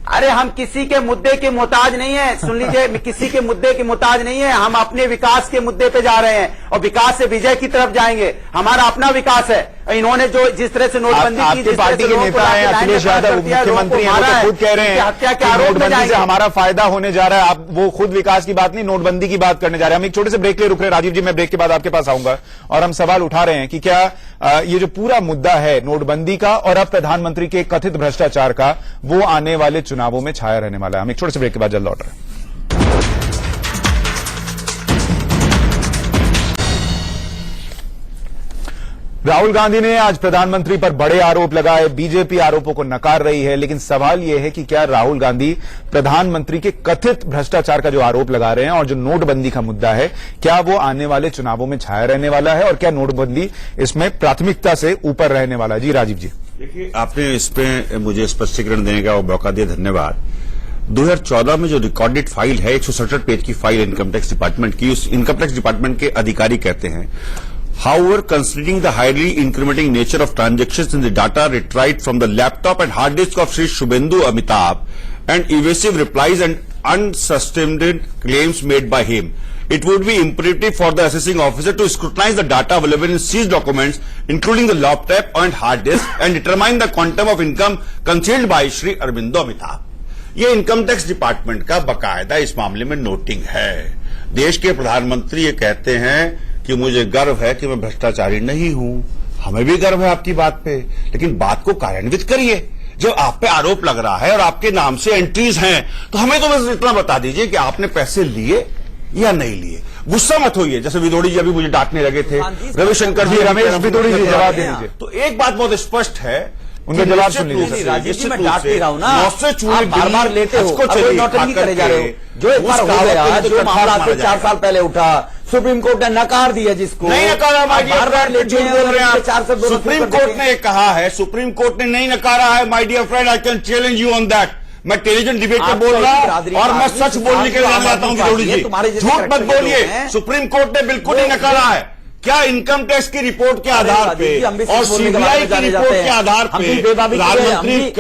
अरे हम किसी के मुद्दे के मोहताज नहीं है, सुन लीजिए, किसी के मुद्दे के मोहताज नहीं है, हम अपने विकास के मुद्दे पे जा रहे हैं और विकास से विजय की तरफ जाएंगे। हमारा अपना विकास है। इन्होंने जो जिस तरह से नोटबंदी की, जिस पार्टी के नेता हैं अखिलेश यादव, मुख्यमंत्री हैं, वो तो खुद कह रहे हैं हत्या के कि आरोप में नोटबंदी से हमारा फायदा होने जा रहा है। आप वो खुद विकास की बात नहीं, नोटबंदी की बात करने जा रहे हैं। हम एक छोटे से ब्रेक के लिए रुक रहे हैं। राजीव जी, मैं ब्रेक के बाद आपके पास आऊंगा और हम सवाल उठा रहे हैं कि क्या ये जो पूरा मुद्दा है नोटबंदी का और अब प्रधानमंत्री के कथित भ्रष्टाचार का, वो आने वाले चुनावों में छाया रहने वाला है। हम एक छोटे से ब्रेक के बाद जल्द लौट रहे हैं। राहुल गांधी ने आज प्रधानमंत्री पर बड़े आरोप लगाए, बीजेपी आरोपों को नकार रही है, लेकिन सवाल यह है कि क्या राहुल गांधी प्रधानमंत्री के कथित भ्रष्टाचार का जो आरोप लगा रहे हैं और जो नोटबंदी का मुद्दा है, क्या वो आने वाले चुनावों में छाया रहने वाला है और क्या नोटबंदी इसमें प्राथमिकता से ऊपर रहने वाला है? जी राजीव जी। देखिए, आपने इस पे मुझे स्पष्टीकरण देने का मौका दिया, धन्यवाद। 2014 में जो रिकॉर्डेड फाइल है, 167 पेज की फाइल इनकम टैक्स डिपार्टमेंट की, उस इनकम टैक्स डिपार्टमेंट के अधिकारी कहते हैं, however, considering the highly incrementing nature of transactions in the data retrieved from the laptop and hard disk of Sri Shubhendu Amitabh and evasive replies and unsustained claims made by him, it would be imperative for the assessing officer to scrutinize the data available in seized documents, including the laptop and hard disk, and determine the quantum of income concealed by Sri Aurobindo Amitabh. ये income tax department का बकायदा इस मामले में noting है। देश के प्रधानमंत्री ये कहते हैं कि मुझे गर्व है कि मैं भ्रष्टाचारी नहीं हूं। हमें भी गर्व है आपकी बात पे, लेकिन बात को कार्यान्वित करिए। जब आप पे आरोप लग रहा है और आपके नाम से एंट्रीज हैं, तो हमें तो बस इतना बता दीजिए कि आपने पैसे लिए या नहीं लिए। गुस्सा मत होइए, जैसे विदोड़ी जी अभी मुझे डांटने लगे थे, रविशंकर जी, रमेश विदोड़ी जी, जवाब दे दीजिए। तो एक बात बहुत स्पष्ट है, उनका जवाब सुन लीजिए। राजीव जी, मैं डांट नहीं रहा हूं ना, आप बार-बार लेते हो, को अब नौटंकी करे जा रहे हो। जो एक बार हो गया, जो मामला से 4 साल पहले उठा, सुप्रीम कोर्ट ने नकार दिया, जिसको नहीं नकारा, माय डियर फ्रेंड, झूठ बोल रहे हैं आप। सुप्रीम कोर्ट ने कहा है, सुप्रीम कोर्ट ने नहीं नकारा है, my dear friend, I can challenge you on that. मैं टेलीविजन डिबेट पे बोल रहा हूं और मैं सच बोलने के लिए जाता हूं विदोड़ी जी, झूठ मत बोलिए। सुप्रीम कोर्ट ने बिल्कुल नहीं नकारा है। क्या इनकम टैक्स की रिपोर्ट के आधार पे और सीबीआई की रिपोर्ट के आधार पे प्रधानमंत्री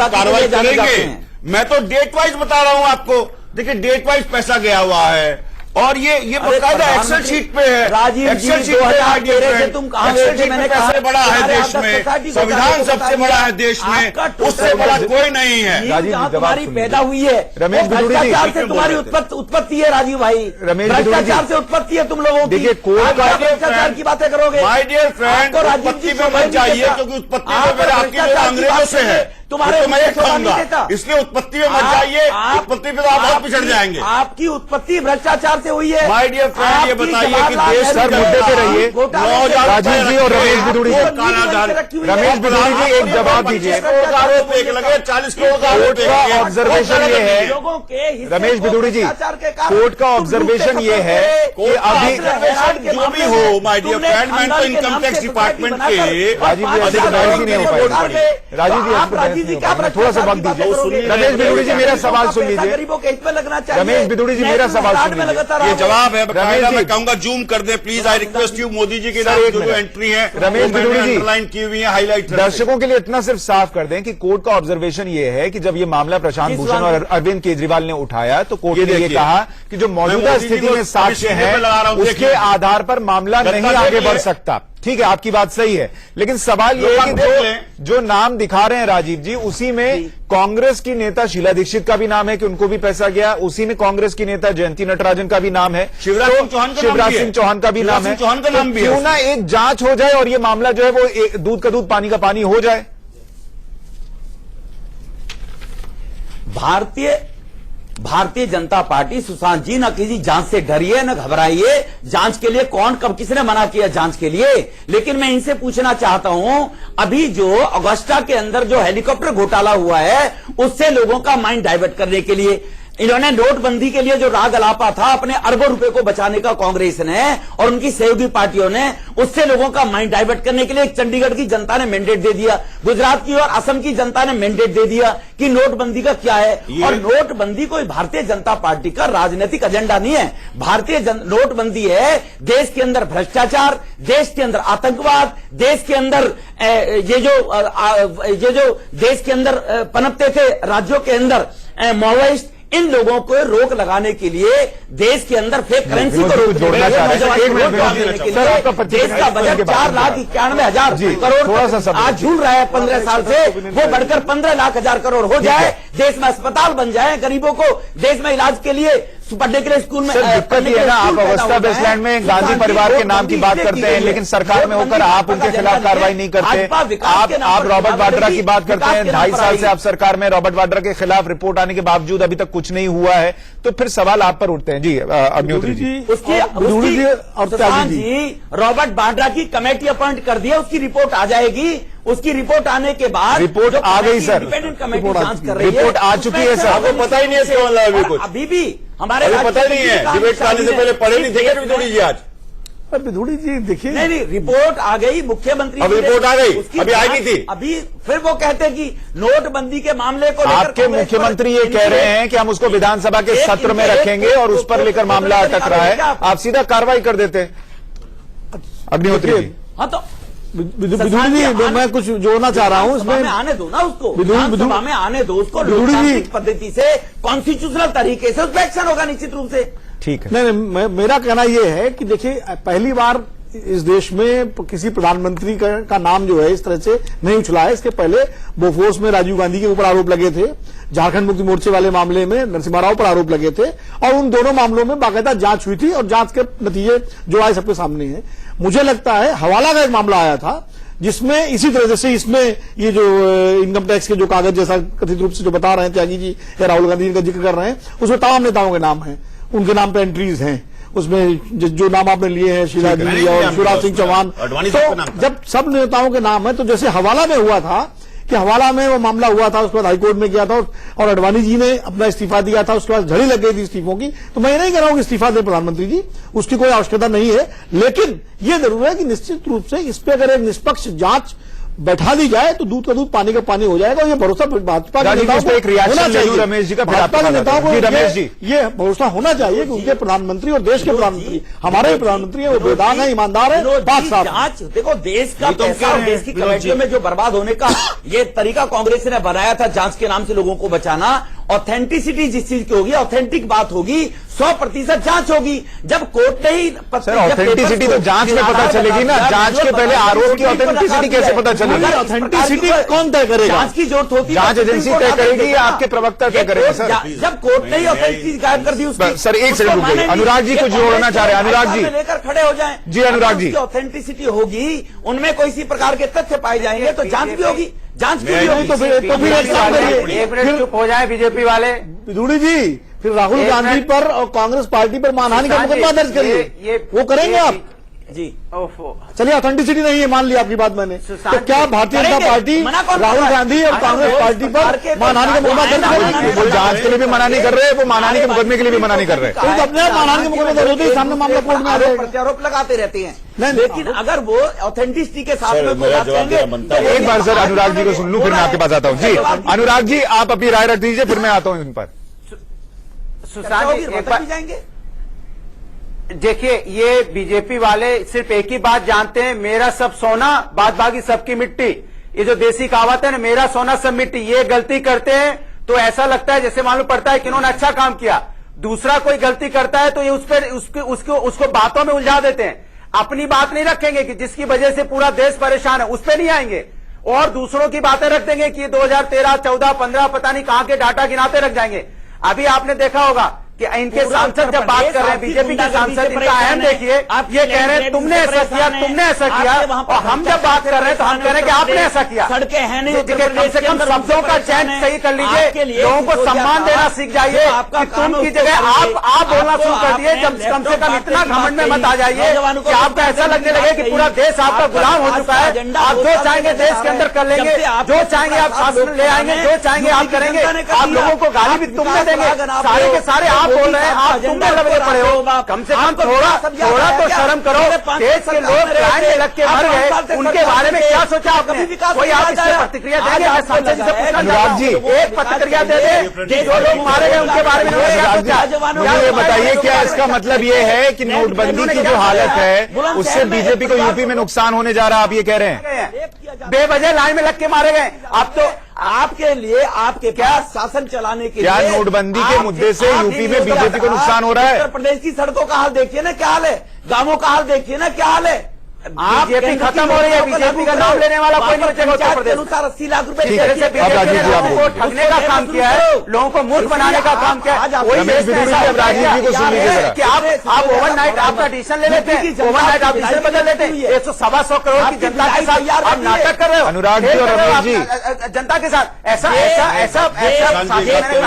कार्रवाई करेंगे? मैं तो डेट वाइज बता रहा हूं आपको। देखिए, डेट वाइज पैसा गया हुआ है और ये बकायदा एक्सेल शीट पे है। राजीव जी, 2013 से तुम कहां गए थे? मैंने कहा सबसे बड़ा है देश में, संविधान सबसे बड़ा है देश में, उससे बड़ा कोई नहीं है। तुम्हारी पैदा हुई है, रमेश भ्रष्टाचार से तुम्हारी उत्पत्ति है राजीव भाई, भ्रष्टाचार से उत्पत्ति है तुम लोगों की। देखिए, कोर्ट का भ्रष्टाचार की बातें करोगे? माय डियर फ्रेंड, उत्पत्ति में मत जाइए, क्योंकि उत्पत्ति तो मेरे आपकी अंग्रेजों से है। तुम्हारे तो मैं ये शोभा नहीं कहूंगा, देता। इसलिए उत्पत्ति में मत जाइए, उत्पत्ति पे तो आप बहुत पिछड़ जाएंगे। आपकी उत्पत्ति भ्रष्टाचार से हुई है। माय डियर फ्रेंड, ये बताइए कि देश सर, मुद्दे पे रहिए। राजीव जी और रमेश बिदुड़ी जी, रमेश बिदुड़ी जी एक जवाब दीजिए। 40 करोड़ का कोर्ट का ऑब्जर्वेशन ये है, लोगों के रमेश बिदुड़ी जी, कोर्ट का ऑब्जर्वेशन ये है कि अभी जो भी हो माय डियर फ्रेंड, मैं तो इनकम टैक्स डिपार्टमेंट के राजीव जी ऐसे बहस ही नहीं हो पाएगी। राजीव जी ऐसे बहस नहीं हो पाएगी। थोड़ा सा वक्त दीजिए। रमेश बिदुड़ी जी मेरा सवाल सुन लीजिए। गरीबों के हित में लगना चाहिए। रमेश बिदुड़ी जी मेरा सवाल सुन लीजिए। ये जवाब है बकायदा। रमेश जी, मैं कहूंगा जूम कर दे please. I request you, Modi ji की सर, एक जो मिनट। एंट्री है रमेश बिदुड़ी जी, अंडरलाइन की हुई है, हाईलाइट। दर्शकों के लिए इतना सिर्फ साफ कर दें कि कोर्ट का ऑब्जर्वेशन ये है कि जब ये मामला प्रशांत भूषण और अरविंद केजरीवाल ने उठाया तो कोर्ट ने ये कहा कि जो मौजूदा मोदी जी स्थिति को में साक्ष्य सीधे है पे लगा रहा हूं, उसके देखिए। आधार पर मामला गद्दा नहीं आगे देखिए। बढ़ सकता। ठीक है, आपकी बात सही है, लेकिन सवाल ये है कि देख लें। जो नाम दिखा रहे हैं राजीव जी, उसी में कांग्रेस की नेता शीला दीक्षित का भी नाम है कि उनको भी पैसा गया, उसी में कांग्रेस की नेता जयंती नटराजन का भी नाम है, शिवराज सिंह चौहान का नाम शिवराज भी है। सिंह चौहान का भी शिवराज नाम है। सिंह चौहान का नाम भी है। क्यों ना एक जांच हो जाए और ये मामला जो है वो दूध का दूध पानी का पानी हो जाए। भारतीय जनता पार्टी, सुशांत जी, न किसी जांच से डरिए न घबराइए। जांच के लिए कौन कब किसने मना किया जांच के लिए? लेकिन मैं इनसे पूछना चाहता हूं, अभी जो अगस्टा के अंदर जो हेलीकॉप्टर घोटाला हुआ है, उससे लोगों का माइंड डाइवर्ट करने के लिए इन्होंने नोटबंदी के लिए जो राग अलापा था अपने अरबों रुपए को बचाने का कांग्रेस ने और उनकी सहयोगी पार्टियों ने, उससे लोगों का माइंड डाइवर्ट करने के लिए एक चंडीगढ़ की जनता ने मैंडेट दे दिया, गुजरात की और असम की जनता ने मैंडेट दे दिया कि नोटबंदी का क्या है। और नोटबंदी कोई भारतीय जनता पार्टी का राजनीतिक एजेंडा नहीं है। नोटबंदी है देश के अंदर भ्रष्टाचार, देश के अंदर आतंकवाद, देश के अंदर ये जो देश के अंदर पनपते थे राज्यों के अंदर माओवाइस्ट, इन लोगों को रोक लगाने के लिए देश के अंदर फेक करेंसी को रोक जोड़ना चाह रहे हैं। देश का बजट 4,91,000 करोड़ आज झूल रहा है 15 साल से, वो बढ़कर 15 लाख हजार करोड़ हो जाए, देश में अस्पताल बन जाए, गरीबों को देश में इलाज के लिए पढ़ने के लिए स्कूल में। सर, दिक्कत ये है ना, आप अवस्था बेसलैंड में गांधी परिवार के नाम की बात करते हैं, लेकिन सरकार में होकर आप उनके खिलाफ कार्रवाई नहीं करते। आप रॉबर्ट वाड्रा की बात करते हैं, 2.5 साल से आप सरकार में, रॉबर्ट वाड्रा के खिलाफ रिपोर्ट आने के बावजूद अभी तक कुछ नहीं हुआ है, तो फिर सवाल आप पर उठते हैं। जी अग्निहोत्री जी, रॉबर्ट वाड्रा की कमेटी अपॉइंट कर दिया, उसकी रिपोर्ट आ जाएगी, उसकी रिपोर्ट आने के बाद रिपोर्ट आ गई सर, इंडिपेंडेंट कमेटी जांच कर रही है, रिपोर्ट आ चुकी है सर। आपको पता ही नहीं है इसका मतलब अभी कुछ, अभी भी हमारे पता ही नहीं है। डिबेट आने से पहले पढ़े नहीं थे बिदुड़ी जी आज? बिदुड़ी जी देखिए, नहीं, रिपोर्ट आ गई मुख्यमंत्री। अब रिपोर्ट आ गई, अभी आई नहीं थी। अभी फिर वो कहते हैं कि नोटबंदी के मामले को लेकर आपके मुख्यमंत्री ये कह रहे हैं कि हम उसको विधानसभा के सत्र में रखेंगे और उस पर लेकर मामला अटक रहा है, आप सीधा कार्रवाई कर देते हैं। अग्निहोत्री जी, हाँ तो बिदुड़ी जी, मैं कुछ जोड़ना चाह रहा हूं इसमें। आने दो ना उसको, बिदुड़ी में आने दो उसको, बिदुड़ी जी लोकतांत्रिक पद्धति से, कॉन्स्टिट्यूशनल तरीके से उस पर एक्शन होगा निश्चित रूप से। ठीक है। नहीं, मेरा कहना यह है कि देखिए, पहली बार इस देश में किसी प्रधानमंत्री का नाम जो है इस तरह से नहीं उछला है। इसके पहले बोफोर्स में राजीव गांधी के ऊपर आरोप लगे थे, झारखंड मुक्ति मोर्चे वाले मामले में नरसिम्हा राव पर आरोप लगे थे, और उन दोनों मामलों में बाकायदा जांच हुई थी और जांच के नतीजे जो आए सबके सामने हैं। मुझे लगता है हवाला का एक मामला आया था जिसमें इसी तरह जैसे इसमें ये जो इनकम टैक्स के जो कागज जैसा कथित रूप से जो बता रहे हैं त्यागी जी या राहुल गांधी जी का जिक्र कर रहे हैं, उसमें तमाम नेताओं के नाम हैं, उनके नाम पे एंट्रीज हैं उसमें, जो नाम आपने लिए हैं शीला जी और शिवराज सिंह चौहान, तो जब सब नेताओं के नाम है, तो जैसे हवाला में हुआ था कि हवाला में वो मामला हुआ था, उसके बाद हाईकोर्ट में गया था और अडवाणी जी ने अपना इस्तीफा दिया था, उसके बाद झड़ी लग गई थी इस्तीफों की। तो मैं ये नहीं कह रहा हूं कि इस्तीफा दे प्रधानमंत्री जी, उसकी कोई आवश्यकता नहीं है, लेकिन ये जरूर है कि निश्चित रूप से इस पर अगर एक निष्पक्ष जांच बैठा दी जाए तो दूध का दूध पानी का पानी हो जाएगा। और ये भरोसा भाजपा के नेताओं को होना चाहिए, रमेश जी का, भाजपा के नेताओं को रमेश जी ये भरोसा होना चाहिए कि उनके प्रधानमंत्री और देश के प्रधानमंत्री, हमारे प्रधानमंत्री है, वो बेदाग है, ईमानदार है, पाक साफ। जांच देखो, देश का पैसा और देश की कमेटियों में जो बर्बाद होने का ये तरीका कांग्रेस ने बनाया था जांच के नाम से लोगों को बचाना, ऑथेंटिसिटी जिस चीज की होगी, ऑथेंटिक बात होगी, 100% जांच होगी। जब कोर्ट ने ही सर ऑथेंटिसिटी तो जांच में पता चलेगी ना, जांच के पहले आरोप की ऑथेंटिसिटी कैसे पता चलेगी? ऑथेंटिसिटी कौन तय करेगा? जांच की जरूरत होती है, जांच एजेंसी तय करेगी या आपके प्रवक्ता तय करेंगे? सर जब कोर्ट ने ही ऑथेंटिसिटी गायब कर दी उसकी, सर एक सेकंड रुकिए, अनुराग जी कुछ जोड़ना चाह रहे हैं। अनुराग जी लेकर खड़े हो जाएं। जी अनुराग जी, ऑथेंटिसिटी होगी, उनमें कोई इसी प्रकार के तथ्य पाए जाएंगे तो जांच भी होगी। जांच मैं- क्यों नहीं तो फिर एक काम करिए, एक मिनट चुप हो जाए बीजेपी वाले। विदुड़ी जी, फिर राहुल एक गांधी मिनट। पर और कांग्रेस पार्टी पर मानहानि का सुशांत जी, मुकदमा दर्ज करिए, ये वो करेंगे ये- आप? जी ओफो। चलिए, ऑथेंटिसिटी नहीं है, मान लिया आपकी बात मैंने। सुशांत तो क्या जी, भारतीय जनता करेंगे। पार्टी मना कौन कर राहुल रहा है? गांधी और अगर कांग्रेस वो पार्टी सरकार के पर मानहानि का मुकदमा दर्ज करेगी? वो जांच के लिए भी मना नहीं कर रहे, वो मानहानि के मुकदमे के लिए भी मना नहीं कर रहे। तो अपने आप मानहानि के मुकदमे दर्ज होते ही सामने मामला कोर्ट में आ जाएगा। प्रत्यारोप लगाते रहते हैं, नहीं, लेकिन अगर वो ऑथेंटिसिटी के साथ सर, में मेरा बात जवाब करेंगे, देना बनता है। तो एक बार सर अनुराग जी को सुन लूं, फिर मैं आपके पास आता हूं। जी अनुराग जी, आप अपनी राय रख दीजिए, फिर मैं आता हूं इन पर। सुशांत जी, एक रोहतक बार भी जाएंगे। देखिए, ये बीजेपी वाले सिर्फ एक ही बात जानते हैं, मेरा सब सोना बाद बाकी सबकी मिट्टी। ये जो देसी कहावत है ना, मेरा सोना सब मिट्टी, ये गलती करते हैं तो ऐसा लगता है जैसे मालूम पड़ता है कि इन्होंने अच्छा काम किया। दूसरा कोई गलती करता है तो ये उस पर उसको बातों में उलझा देते हैं। अपनी बात नहीं रखेंगे कि जिसकी वजह से पूरा देश परेशान है, उस पर नहीं आएंगे, और दूसरों की बातें रख देंगे कि 2013, 14, 15 पता नहीं कहां के डाटा गिनाते रख जाएंगे। अभी आपने देखा होगा कि इनके सांसद जब बात कर रहे हैं, बीजेपी के सांसद, इनका अहम देखिए, ये कह रहे हैं तुमने ऐसा किया, तुमने ऐसा किया, और हम जब बात कर रहे हैं तो हम कह रहे हैं कि आपने ऐसा किया। सड़कें हैं नहीं, देखिए, कम से कम शब्दों का चयन सही कर लीजिए, लोगों को सम्मान देना सीख जाइए कि तुम की जगह आप बोलना शुरू कर दिए। जब कम से कम इतना घमंड में मत आ जाइए कि आपको ऐसा लगने लगे कि पूरा देश आपका गुलाम हो चुका है। आप जो चाहेंगे देश के अंदर कर लेंगे, जो चाहेंगे आप शासन ले आएंगे, जो चाहेंगे आप करेंगे। आप लोगों को गाली भी तुमने देंगे, सारे के सारे आप बोल रहे हैं, आप तुमने लगे पड़े हो। कम से कम थोड़ा तो शर्म करो। देश के लोग लाइन में लग के मर गए, उनके बारे में क्या सोचा आपने? कोई आप इससे प्रतिक्रिया देंगे? मैं संजय जी से पूछना चाहता अनुराग जी, हूं, एक प्रतिक्रिया दे दे, जो लोग मारे गए उनके बारे में उन्होंने क्या सोचा? मुझे ये बताइए, क्या इसका मतलब ये है कि नोटबंदी की जो हालत है उससे बीजेपी को यूपी में नुकसान होने जा रहा है, आप ये कह रहे हैं? बेवजह लाइन में लग के मारे गए। अब तो आपके लिए, आपके क्या शासन चलाने के क्या लिए नोटबंदी के मुद्दे से आपके यूपी लिए में बीजेपी को नुकसान हो रहा है? उत्तर प्रदेश की सड़कों का हाल देखिए ना, क्या हाल है, गांवों का हाल देखिए ना, क्या हाल है। बीजेपी खत्म हो रही है, बीजेपी का नाम लेने वाला कोई नहीं बचेगा उत्तर प्रदेश में। अनुसार 80 लाख रुपए ठीक है, जैसे अब बीजेपी राजीव ने जी आप लोगों को बोलिए। ठगने का काम किया है, लोगों को मूर्ख बनाने का काम किया है, वही रमेश देश में बिदुरी ऐसा जी, अब होता है राजीव जी को सुन लीजिए जरा। कि आप ओवरनाइट आपका डिसीजन ले लेते हैं, ओवरनाइट आप डिसीजन बदल लेते हैं। 100-125 करोड़ की जनता के साथ आप नाटक कर रहे हो, अनुराग जी खेल और कर रहे हो रमेश जी। आप जनता के साथ। ऐसा मैंने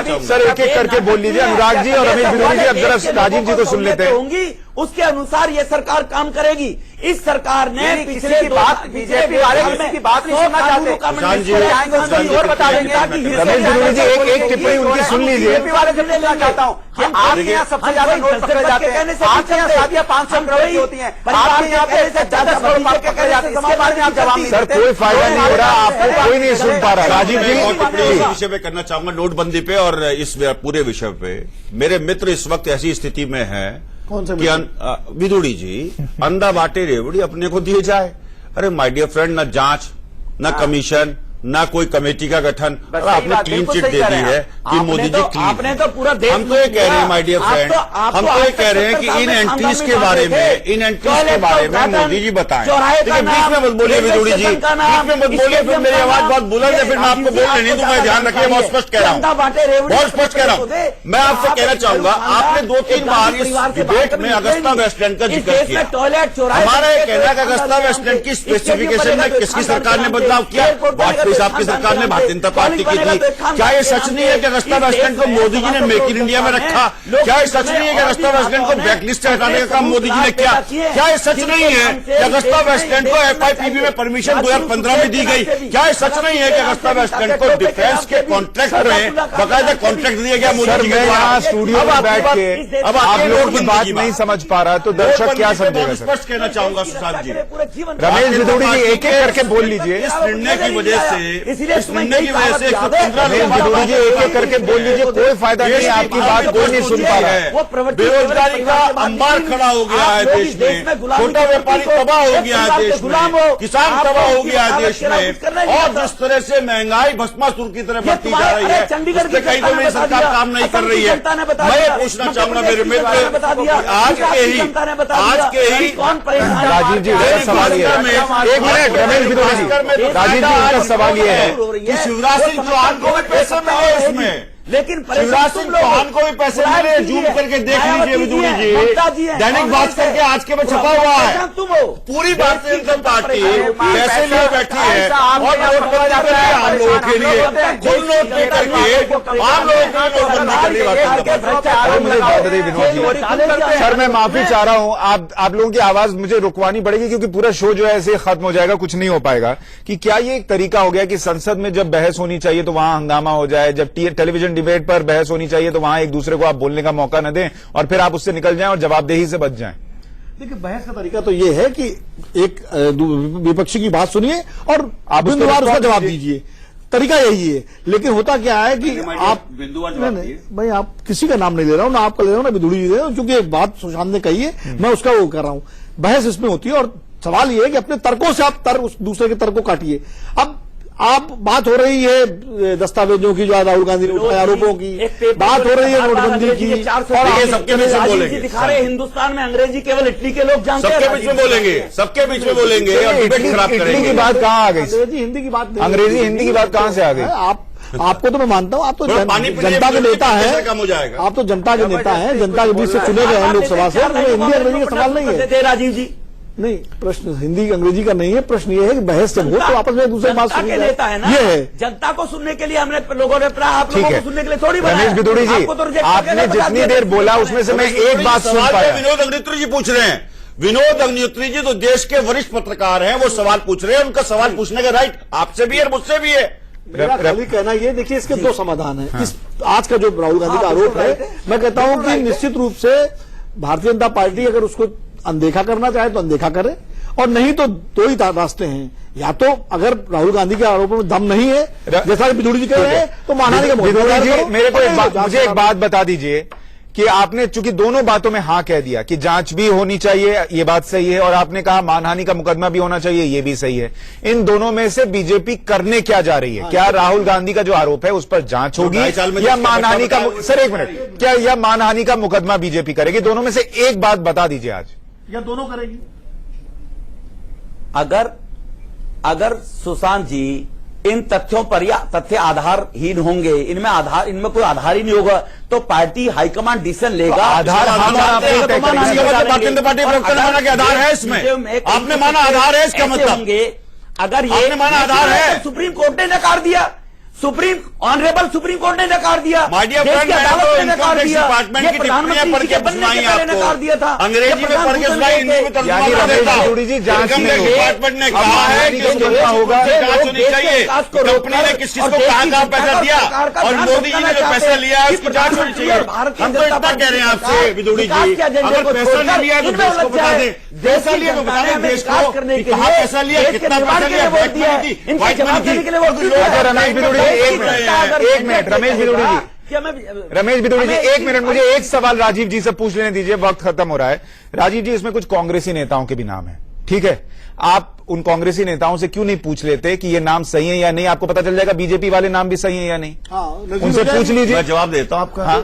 कभी सर एक एक करके बोल लीजिए। अनुराग जी और रमेश बिदुरी जी, अब जरा राजीव जी को सुन लेते हैं। होंगी, उसके अनुसार ये सरकार काम करेगी। इस सरकार ने नहीं, पिछले किसी की बात, बीजेपी वाले किसी की बात नहीं सुनना चाहते। सुशांत जी, आएंगे उसको और बता देंगे। रमेश बिदुरी जी, एक टिप्पणी उनकी सुन लीजिए। बीजेपी वाले से पूछना चाहता हूँ कि आपके यहाँ सबसे ज्यादा नोट पकड़े जाते हैं, आपके यहाँ शादियां 500 करोड़ की होती हैं, आपके यहाँ पे 10 करोड़ पकड़े जाते हैं, इसके बारे में आप जवाब नहीं सर देते। कोई फायदा नहीं हो रहा, आपको कोई नहीं सुन पा रहा। राजीव मैं एक और टिप्पणी इस जी, विषय पे करना चाहूंगा, नोटबंदी पे और इस पूरे विषय पे। मेरे मित्र इस वक्त ऐसी स्थिति में है कौन से कि विदुड़ी जी, अंधा बाटे रेवड़ी अपने को दिए जाए। अरे माय डियर फ्रेंड, न जांच, न कमीशन, न कोई कमेटी का गठन, बस और सही आपने बात, क्लीन बिल्कुल चिट सही दे कह दी रहे हैं है कि आपने मोदी जी तो- क्लीन आपने तो पूरा देश हम तो ये कह रहे हैं माय डियर फ्रेंड, हम तो ये कह रहे हैं कि इन एंट्रीज के बारे में, इन एंट्रीज के बारे में मोदी जी बताएं। लेकिन बीच में मत बोलिए विदुड़ी जी, बीच में मत बोलिए, फिर मेरी आवाज बहुत बुलंद है, फिर मैं आपको बोलने नहीं दूंगा। ध्यान रखिए, बहुत स्पष्ट कह रहा हूँ, बहुत स्पष्ट कह रहा हूँ। मैं आपसे कहना चाहूंगा, आपने 2-3 बार इस डिबेट में अगस्ता वेस्टलैंड का जिक्र किया। टॉयलेट हमारा ये कहना है कि अगस्ता वेस्टलैंड की स्पेसिफिकेशन में किसकी सरकार ने बदलाव किया? वाजपेयी साहब की सरकार ने, भारतीय जनता पार्टी की थी। क्या ये सच नहीं है कि अगस्ता वेस्टलैंड को मोदी जी ने मेक इन इंडिया में रखा? क्या ये सच नहीं है कि अगस्ता वेस्टलैंड को ब्लैकलिस्ट से हटाने का काम मोदी जी ने किया? क्या ये सच नहीं है कि अगस्ता वेस्टलैंड को एफआईपीबी में परमिशन 2015 में दी गई? क्या ये सच नहीं है कि अगस्ता वेस्टलैंड को डिफेंस के कॉन्ट्रैक्ट में बाकायदा कॉन्ट्रैक्ट दिया गया मोदी सर जी मैं के यहाँ द्वारा? स्टूडियो में बैठ के अब आप आगे लोगों की बात नोटबंदी की नहीं बात। समझ पा रहा, तो दर्शक क्या समझेगा? सर स्पष्ट कहना चाहूंगा सुशांत जी, रमेश बिदुड़ी जी, एक एक करके बोल लीजिए। इस निर्णय की वजह से, इस निर्णय की वजह से 115 रमेश बिदुड़ी जी, एक एक करके बोल लीजिए, कोई फायदा नहीं है, आपकी बात कोई नहीं सुन पा रहा है। बेरोजगारी का अंबार खड़ा हो गया है देश में, छोटा व्यापारी तबाह हो गया है देश में, किसान तबाह हो गया है देश में, और जिस तरह से महंगाई भस्मासुर की तरह बढ़ती जा रही है, उस पर कहीं तो मेरी सरकार काम नहीं कर रही है। मैं ये पूछना चाहूंगा मेरे मित्र, आज के ही राजीव जी मेरा सवाल ये है, एक मिनट रमेश बिदुड़ी जी, राजीव जी उनका सवाल ये है कि शिवराज सिंह चौहान को भी पैसे मिले इसमें, लेकिन शिवराज सिंह चौहान को भी पैसे मिले, जूम करके देख लीजिए विदुड़ी जी, दैनिक भास्कर के आज के में छपा हुआ है। तुम हो पूरी भारतीय जनता पार्टी पैसे लिए बैठी है और नोटबंदी कर रही है आम लोगों के लिए, खुद नोट दे करके आम लोगों के लिए नोटबंदी कर रही है। सर मैं माफी चाह रहा हूं, आप लोगों की आवाज मुझे रुकवानी पड़ेगी क्योंकि पूरा शो जो है ऐसे खत्म हो जाएगा, कुछ नहीं हो पाएगा। कि क्या ये एक तरीका हो गया कि संसद में जब बहस होनी चाहिए तो वहां हंगामा हो जाए, जब टेलीविजन डिबेट पर बहस होनी चाहिए तो वहां एक दूसरे को आप बोलने का मौका न दें और फिर आप उससे निकल जाएं और जवाबदेही से बच जाएं? देखिए, बहस का तरीका तो ये है कि एक विपक्षी की बात सुनिए और आप बिंदुवार उसका जवाब दीजिए, तरीका यही है। लेकिन होता क्या है कि आप नहीं भाई, आप किसी का नाम नहीं ले रहा हूं, ना आपका ले रहा हूं, ना विदुड़ी ले रहा हूं, क्योंकि एक बात सुशांत ने कही है, मैं उसका वो कर रहा हूं। बहस इसमें होती है और सवाल ये है कि अपने तर्कों से आप उस दूसरे के तर्क को काटिए। अब आप बात हो रही है दस्तावेजों की, जो राहुल गांधी ने उठाए आरोपों की, बात हो रही है नोटबंदी की, और ये सबके बीच में बोलेंगे, दिखा रहे हिंदुस्तान में अंग्रेजी केवल इटली के लोग जानते हैं, सबके बीच में बोलेंगे, सबके बीच में बोलेंगे और डिबेट खराब इटली करेंगे। की बात कहां आ गई? अंग्रेजी हिंदी की बात नहीं, अंग्रेजी हिंदी की बात कहां से आ गई? आपको तो मैं मानता हूं, आप तो पानी पीने जनता के नेता हैं, कम हो जाएगा। आप तो जनता के नेता हैं, जनता के बीच से चुने गए हैं लोकसभा से। हिंदी अंग्रेजी का सवाल नहीं है राजीव जी। नहीं, प्रश्न हिंदी अंग्रेजी का नहीं है, प्रश्न ये है कि बहस जब हो तो आपस में दूसरे बात जनता के नेता है ना, ये है जनता को सुनने के लिए हमने लोगों ने आप लोगों को सुनने के लिए थोड़ी बनाया। रमेश बिदुड़ी जी, आपने जितनी देर बोला उसमें से मैं एक बात सुन पाया। विनोद अग्निहोत्री जी पूछ रहे हैं, विनोद अग्निहोत्री जी तो देश के वरिष्ठ पत्रकार हैं, वो सवाल पूछ रहे हैं, उनका सवाल पूछने का राइट आपसे भी है और मुझसे भी है। मेरा खाली कहना ये, देखिए इसके दो समाधान है। इस आज का जो राहुल गांधी का आरोप है, मैं कहता हूं कि निश्चित रूप से भारतीय जनता पार्टी अगर उसको अनदेखा करना चाहे तो अनदेखा करे, और नहीं तो दो ही रास्ते हैं। या तो अगर राहुल गांधी के आरोपों में दम नहीं है, जैसा कि विदुड़ी जी कह रहे हैं, तो मानहानि का विदुड़ी जी, मेरे को मुझे एक बात बता दीजिए कि आपने चूंकि दोनों बातों में हां कह दिया कि जांच भी होनी चाहिए, ये बात सही है, और आपने कहा मानहानि का मुकदमा भी होना चाहिए, ये भी सही है। इन दोनों में से बीजेपी करने क्या जा रही है? क्या राहुल गांधी का जो आरोप है उस पर जांच होगी या मानहानि का, सर एक मिनट, क्या या मानहानि का मुकदमा बीजेपी करेगी? दोनों में से एक बात बता दीजिए आज। या दोनों करेगी? अगर सुशांत जी इन तथ्यों पर या तथ्य आधारहीन होंगे, इनमें कोई आधार ही नहीं होगा, तो पार्टी हाईकमान डिसीजन लेगा। आधार भारतीय जनता पार्टी प्रवक्ता ने माना कि आधार है इसमें, आपने माना आधार है, इसका मतलब अगर ये आपने माना आधार है, सुप्रीम कोर्ट ने नकार दिया, ऑनरेबल सुप्रीम कोर्ट ने नकार दिया, अदालत ने नकार दिया, डिपार्टमेंट की टिप्पणियां पढ़ के सुनाई आपको, नकार दिया था, अंग्रेजी में पढ़ के सुनाई, हिंदी में तर्जुमा कर देता हूं। इनकम टैक्स डिपार्टमेंट ने कहा है कि होगा जांच होनी चाहिए, कंपनी ने किस चीज को कहां पैसा दिया और मोदी जी ने जो पैसा लिया है उसकी जांच होनी चाहिए। हम तो इतना कह रहे हैं आपसे विदुड़ी जी, अगर पैसा नहीं लिया तो देश को बता दें, पैसा लिया तो बता दें देश को कहां पैसा लिया, कितना पैसा लिया, व्हाइट मनी थी, व्हाइट मनी थी। रमेश बिदुड़ी जी एक मिनट, रमेश बिदुड़ी जी एक मिनट, मुझे एक सवाल राजीव जी से पूछ लेने दीजिए, वक्त खत्म हो रहा है। राजीव जी, इसमें कुछ कांग्रेसी नेताओं के भी नाम है, ठीक है? आप उन कांग्रेसी नेताओं से क्यों नहीं पूछ लेते कि ये नाम सही है या नहीं? आपको पता चल जाएगा बीजेपी वाले नाम भी सही है या नहीं, उनसे पूछ लीजिए। मैं जवाब देता हूं आपका।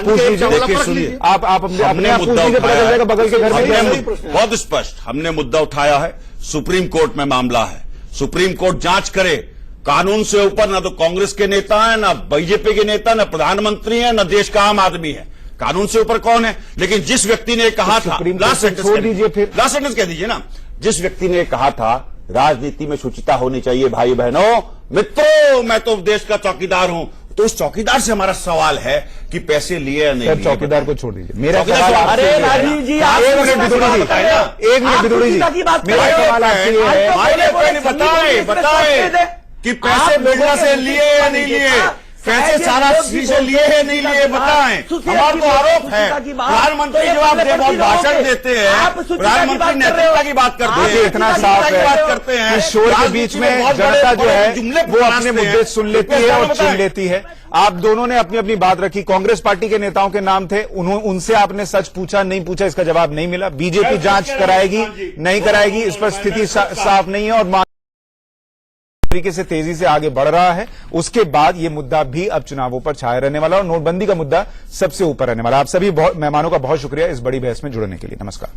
पूछ लीजिए, सुनिए, आप अपने आप पूछ लीजिए, पता चल जाएगा बगल के घर में। बहुत स्पष्ट हमने मुद्दा उठाया है, सुप्रीम कोर्ट में मामला है, सुप्रीम कोर्ट जांच करे। कानून से ऊपर ना तो कांग्रेस के नेता है, ना बीजेपी के नेता, ना प्रधानमंत्री है, ना देश का आम आदमी है। कानून से ऊपर कौन है? लेकिन जिस व्यक्ति ने कहा था, लास्ट सेंटेंस कह दीजिए ना, जिस व्यक्ति ने कहा था राजनीति में शुचिता होनी चाहिए, भाई बहनों मित्रों, मैं तो देश का चौकीदार हूं, तो उस चौकीदार से हमारा सवाल है कि पैसे लिए या नहीं। चौकीदार को छोड़ दीजिए, मेरा सवाल। अरे राजीव जी, एक मिनट बिदुड़ी जी, मेरा सवाल आपसे ये है, बताए कि पैसे बिरला से लिए या नहीं लिए, पैसे सारा से लिए या नहीं लिए, बताएं। हमारा तो आरोप है, प्रधानमंत्री जब आप बहुत भाषण देते हैं, प्रधानमंत्री नैतिकता की बात करते हैं, इतना साफ है बात करते हैं, कि शोर के बीच में जनता जो है वो अपने मुद्दे सुन लेती है और चुन लेती है। आप दोनों ने अपनी अपनी बात रखी, कांग्रेस पार्टी के नेताओं के नाम थे, उनसे आपने सच पूछा, नहीं पूछा, इसका जवाब नहीं मिला। बीजेपी जांच कराएगी नहीं कराएगी, इस पर स्थिति साफ नहीं है और तरीके से तेजी से आगे बढ़ रहा है। उसके बाद यह मुद्दा भी अब चुनावों पर छाया रहने वाला और नोटबंदी का मुद्दा सबसे ऊपर रहने वाला। आप सभी मेहमानों का बहुत शुक्रिया इस बड़ी बहस में जुड़ने के लिए। नमस्कार।